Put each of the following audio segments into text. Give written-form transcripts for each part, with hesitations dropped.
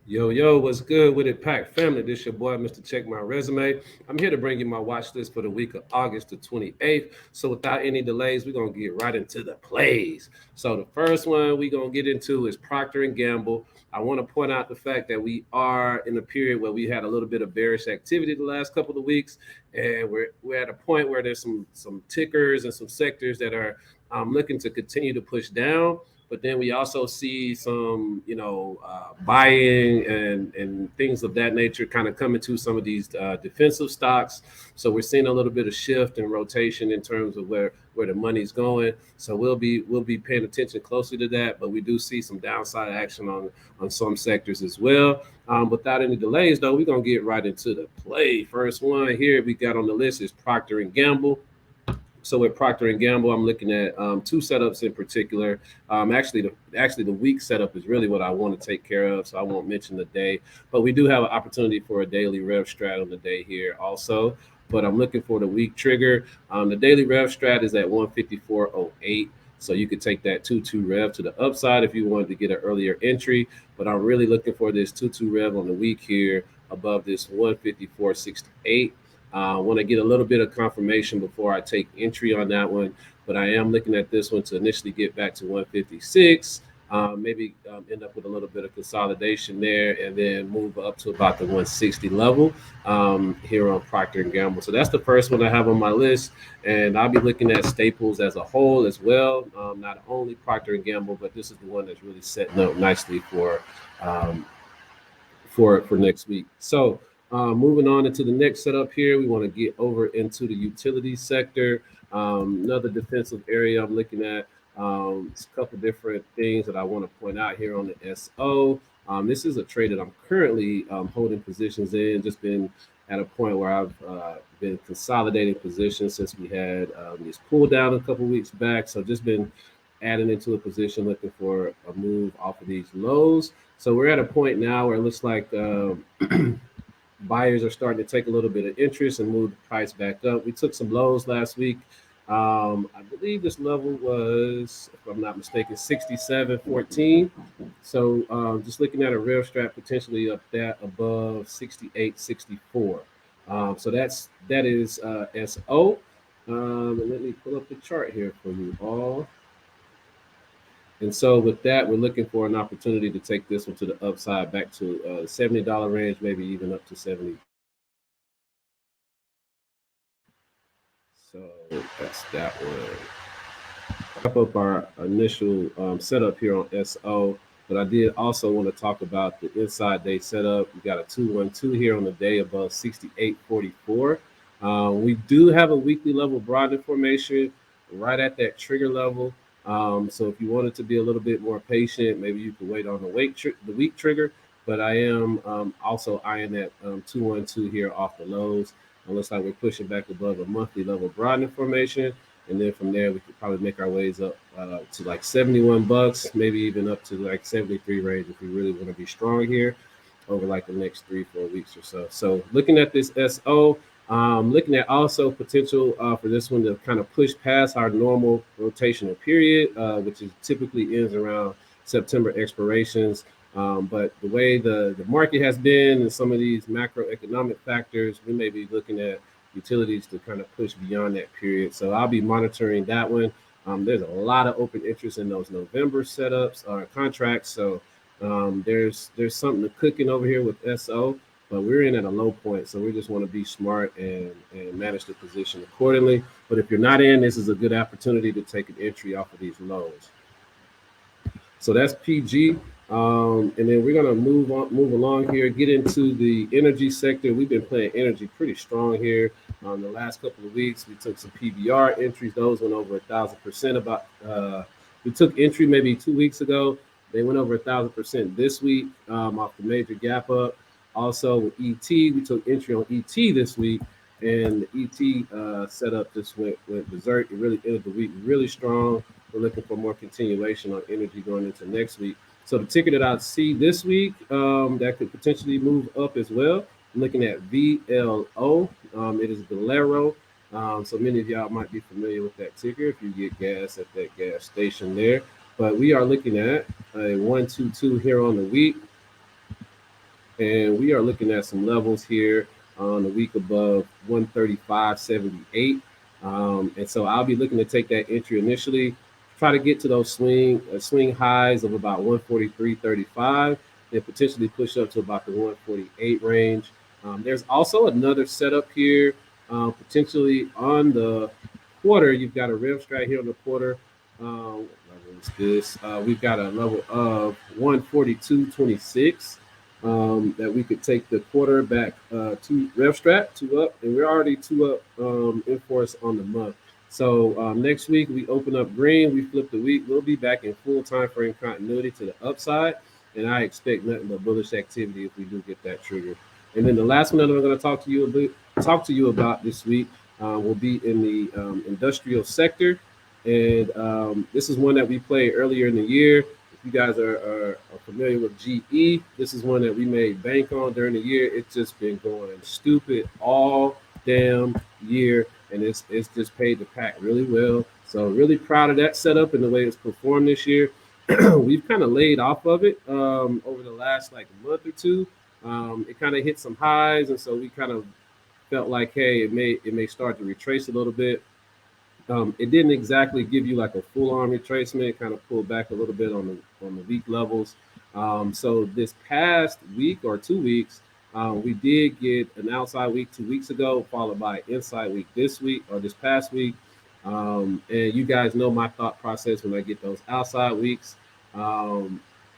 Yo, what's good with it, Pack family? This your boy, Mr. Check My Resume. I'm here to bring you my watch list for the week of August the 28th. So without any delays, we're gonna get right into the plays. So the first one we're gonna get into is Procter and Gamble. I want to point out the fact that we are in a period where we had a little bit of bearish activity the last couple of weeks, and we're at a point where there's some tickers and some sectors that are looking to continue to push down. But then we also see some, buying and things of that nature kind of coming to some of these defensive stocks. So we're seeing a little bit of shift and rotation in terms of where the money's going. So we'll be paying attention closely to that. But we do see some downside action on some sectors as well. Without any delays, though, we're gonna get right into the play. First one here we got on the list is Procter and Gamble. So with Procter and Gamble, I'm looking at two setups in particular. Actually, the week setup is really what I want to take care of, so I won't mention the day. But we do have an opportunity for a daily rev strat on the day here also. But I'm looking for the week trigger. The daily rev strat is at 154.08. So you could take that 2-2 rev to the upside if you wanted to get an earlier entry. But I'm really looking for this 2-2 rev on the week here above this 154.68. I want to get a little bit of confirmation before I take entry on that one, but I am looking at this one to initially get back to 156, maybe end up with a little bit of consolidation there, and then move up to about the 160 level here on Procter and Gamble. So that's the first one I have on my list, and I'll be looking at staples as a whole as well, not only Procter and Gamble, but this is the one that's really setting up nicely um, for next week. So moving on into the next setup here, we want to get over into the utility sector. Another defensive area I'm looking at. It's a couple different things that I want to point out here on the SO. This is a trade that I'm currently holding positions in. Just been at a point where I've been consolidating positions since we had this pull down a couple weeks back. So just been adding into a position, looking for a move off of these lows. So we're at a point now where it looks like buyers are starting to take a little bit of interest and move the price back up. We took some lows last week. I believe this level was, if I'm not mistaken, 67.14. So just looking at a real strat potentially up that above 68.64. So that is SO. And let me pull up the chart here for you all. And so with that, we're looking for an opportunity to take this one to the upside back to $70 range, maybe even up to 72. So that's that one. Wrap up our initial setup here on SO. But I did also want to talk about the inside day setup. We got a 212 here on the day above 68.44. We do have a weekly level broadening formation right at that trigger level. So if you wanted to be a little bit more patient, maybe you could wait on the week trigger. But I am also eyeing that 212 here off the lows. It looks like we're pushing back above a monthly level broadening formation. And then from there, we could probably make our ways up to like $71, maybe even up to like 73 range if we really want to be strong here over like the next 3-4 weeks or so. So looking at this SO, looking at also potential for this one to kind of push past our normal rotational period, which is typically ends around September expirations. But the way the market has been and some of these macroeconomic factors, we may be looking at utilities to kind of push beyond that period. So I'll be monitoring that one. There's a lot of open interest in those November setups or contracts. So there's something cooking over here with SO, but we're in at a low point. So we just want to be smart and manage the position accordingly. But if you're not in, this is a good opportunity to take an entry off of these lows. So that's PG. And then we're gonna move along here, get into the energy sector. We've been playing energy pretty strong here. The last couple of weeks, we took some PBR entries. Those went over 1,000%. About we took entry maybe 2 weeks ago. They went over 1,000% this week off the major gap up. Also with ET, we took entry on ET this week, and the ET setup just went berserk. It really ended the week really strong. We're looking for more continuation on energy going into next week. So the ticker that I see this week that could potentially move up as well, I'm looking at VLO. It is Valero. So many of y'all might be familiar with that ticker if you get gas at that gas station there. But we are looking at a 122 here on the week. And we are looking at some levels here on the week above 135.78. And so I'll be looking to take that entry initially, try to get to those swing highs of about 143.35, then potentially push up to about the 148 range. There's also another setup here, potentially on the quarter. You've got a rev strat here on the quarter. What level is this? We've got a level of 142.26 that we could take the quarter back to rev strat, two up, and we're already two up in force on the month. So next week we open up green, we flip the week. We'll be back in full time frame continuity to the upside, and I expect nothing but bullish activity if we do get that trigger. And then the last one that I'm going to talk to you about this week will be in the industrial sector, and this is one that we played earlier in the year. If you guys are familiar with GE, this is one that we made bank on during the year. It's just been going stupid all damn year, and it's just paid the pack really well. So really proud of that setup and the way it's performed this year. We've kind of laid off of it over the last like month or two. It kind of hit some highs, and so we kind of felt like, hey, it may start to retrace a little bit. It didn't exactly give you like a full on retracement. It kind of pulled back a little bit on the week levels. So this past week or 2 weeks, we did get an outside week 2 weeks ago, followed by an inside week this week or this past week. And you guys know my thought process when I get those outside weeks,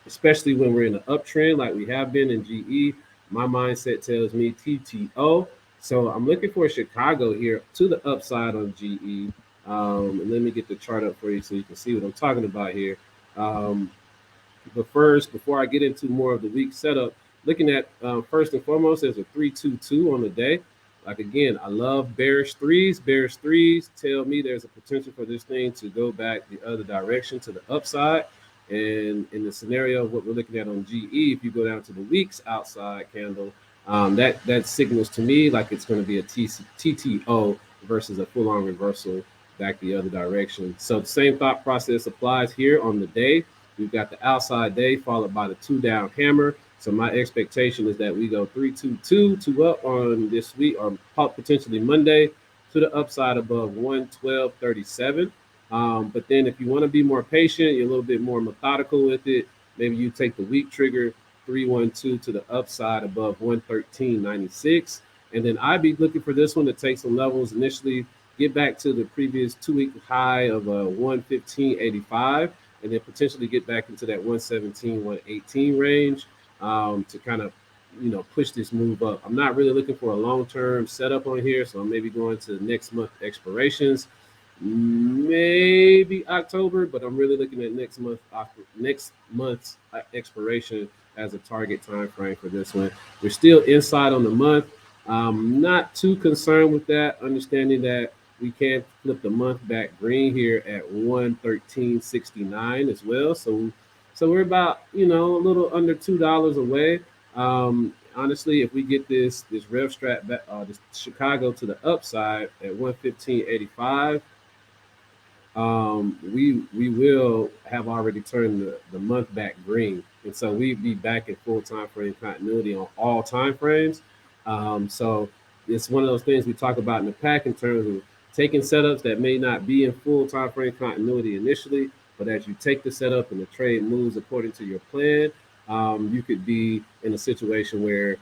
especially when we're in an uptrend like we have been in GE. My mindset tells me TTO. So I'm looking for Chicago here to the upside on GE. And let me get the chart up for you so you can see what I'm talking about here. But first, before I get into more of the week setup, looking at first and foremost, there's a 322 on the day. Like again, I love bearish threes. Bearish threes tell me there's a potential for this thing to go back the other direction to the upside. And in the scenario of what we're looking at on GE, if you go down to the week's outside candle, that signals to me like it's going to be a TTO versus a full-on reversal back the other direction. So the same thought process applies here on the day. We've got the outside day followed by the 2 down hammer. So my expectation is that we go 322, 2 up on this week or potentially Monday to the upside above 112.37. But then if you want to be more patient, you're a little bit more methodical with it. Maybe you take the week trigger 312 to the upside above 113.96. And then I'd be looking for this one to take some levels initially, get back to the previous 2 week high of 115.85, and then potentially get back into that 117, 118 range to kind of, push this move up. I'm not really looking for a long-term setup on here, so I'm maybe going to next month expirations, maybe October, but I'm really looking at next month's expiration as a target time frame for this one. We're still inside on the month. Not too concerned with that, understanding that we can flip the month back green here at 113.69 as well. So we're about, a little under $2 away. Honestly, if we get this rev strat back, this Chicago to the upside at 115.85, we will have already turned the month back green, and so we'd be back in full time frame continuity on all time frames. So it's one of those things we talk about in the pack in terms of taking setups that may not be in full time frame continuity initially, but as you take the setup and the trade moves according to your plan, you could be in a situation where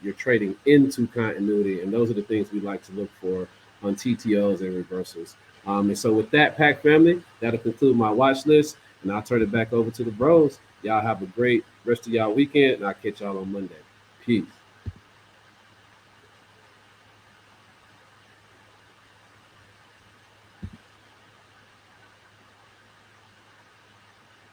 you're trading into continuity, and those are the things we like to look for on TTOs and reversals. And so with that, pack family, that'll conclude my watch list, and I'll turn it back over to the bros. Y'all have a great rest of y'all weekend, and I'll catch y'all on Monday. Peace.